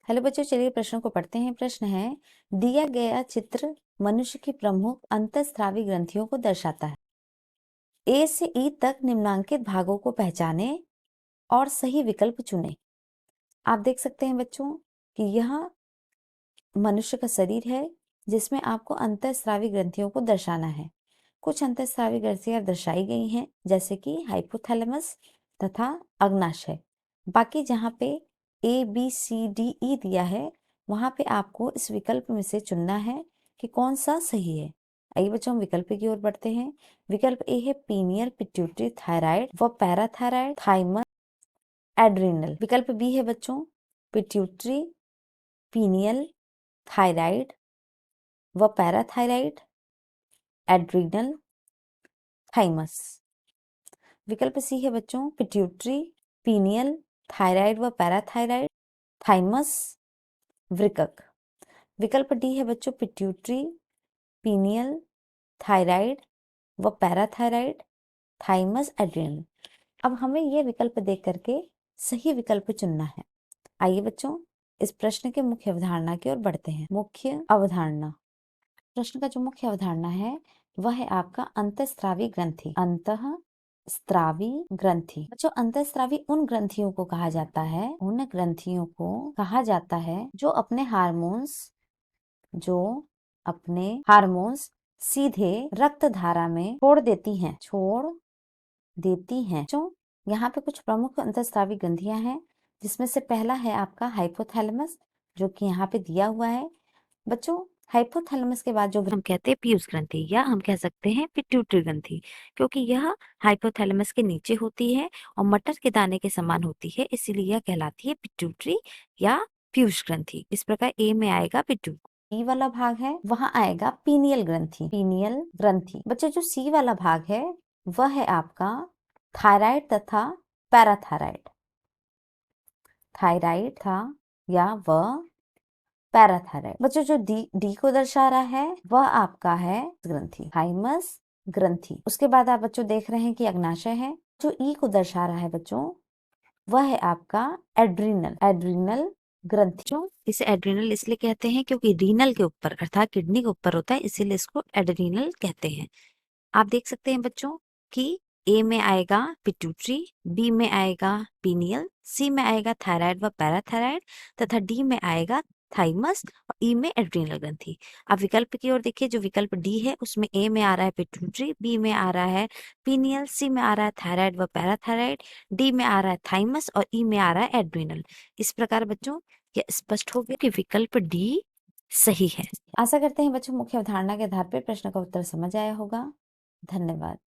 Hello बच्चों, चलिए प्रश्नों को पढ़ते हैं। प्रश्न है, दिया गया चित्र मनुष्य की प्रमुख अंतःस्रावी ग्रंथियों को दर्शाता है। ए से ई तक निम्नांकित भागों को पहचाने और सही विकल्प चुने। आप देख सकते हैं बच्चों कि यह मनुष्य का शरीर है जिसमें आपको अंतःस्रावी ग्रंथियों को दर्शाना है। कुछ अंतःस्रावी ग्रंथियां दर्शाई गई हैं, जैसे कि हाइपोथैलेमस तथा अग्नाशय। बाकी जहाँ पे A B C D E दिया है, वहां पे आपको इस विकल्प में से चुनना है कि कौन सा सही है। आइए बच्चों, हम विकल्प की ओर बढ़ते हैं। विकल्प ए है पीनियल, पिट्यूटरी, थायराइड व पैराथायराइड, थाइमस, एड्रिनल। विकल्प बी है बच्चों पिट्यूटरी, पीनियल, थायराइड व पैराथायराइड, एड्रिनल, थाइमस। विकल्प सी है बच्चों पिट्यूटरी, पीनियल, थायराइड व पैराथायराइड, थाइमस, वृकक। विकल्प डी है बच्चों पिट्यूटरी, पीनियल, थायराइड व पैराथायराइड, थाइमस, एड्रिनल। अब हमें यह विकल्प देख करके सही विकल्प चुनना है। आइए बच्चों, इस प्रश्न के मुख्य अवधारणा की ओर बढ़ते हैं। मुख्य अवधारणा। प्रश्न का जो मुख्य अवधारणा है वह है आपका अंतःस्रावी ग्रंथि। अंतःस्रावी ग्रंथि। बच्चों, अंतःस्रावी उन ग्रंथियों को कहा जाता है, जो अपने हार्मोन्स सीधे रक्त धारा में छोड़ देती हैं। जो यहाँ पे कुछ प्रमुख अंतःस्रावी ग्रंथियां हैं, जिसमें से पहला है आपका हाइपोथैलेमस, जो कि यहाँ पे दिया हुआ है। बच्चों, हाइपोथैलेमस के बाद जो हम कहते हैं पीयूष ग्रंथि, या हम कह सकते हैं पिट्यूटरी ग्रंथि, क्योंकि यह हाइपोथैलेमस के नीचे होती है और मटर के दाने के समान होती है, इसीलिए यह कहलाती है पिट्यूटरी या पीयूष ग्रंथि। इस प्रकार ए में आएगा पिट्यूटरी। सी वाला भाग है वहां आएगा पीनियल ग्रंथि। बच्चों, जो सी वाला भाग है वह है आपका थायराइड तथा पैराथायराइड। थायराइड था या वह पैराथायराइड। बच्चों, जो डी को दर्शा रहा है वह आपका है ग्रंथि, थाइमस ग्रंथि। उसके बाद आप बच्चों देख रहे हैं कि अग्नाशय है। जो ई को दर्शा रहा है बच्चों वह है आपका एड्रिनल ग्रंथि। इसे एड्रिनल इसलिए कहते हैं क्योंकि रीनल के ऊपर अर्थात किडनी के ऊपर होता है, इसीलिए इसको एड्रिनल कहते हैं। आप देख सकते हैं बच्चों कि ए में आएगा पिट्यूटरी, बी में आएगा पीनियल, सी में आएगा थायराइड व पैराथायराइड तथा डी में आएगा थाइमस और ई में एड्रिनल ग्रंथि। अब विकल्प की ओर देखिए, जो विकल्प डी है उसमें ए में आ रहा है पिट्यूटरी, बी में आ रहा है पीनियल, सी में आ रहा है थायराइड व पैराथायराइड, डी में आ रहा है थाइमस और ई में आ रहा है एड्रिनल। इस प्रकार बच्चों यह स्पष्ट हो गया कि विकल्प डी सही है। आशा करते हैं बच्चों मुख्य अवधारणा के आधार पर प्रश्न का उत्तर समझ आया होगा। धन्यवाद।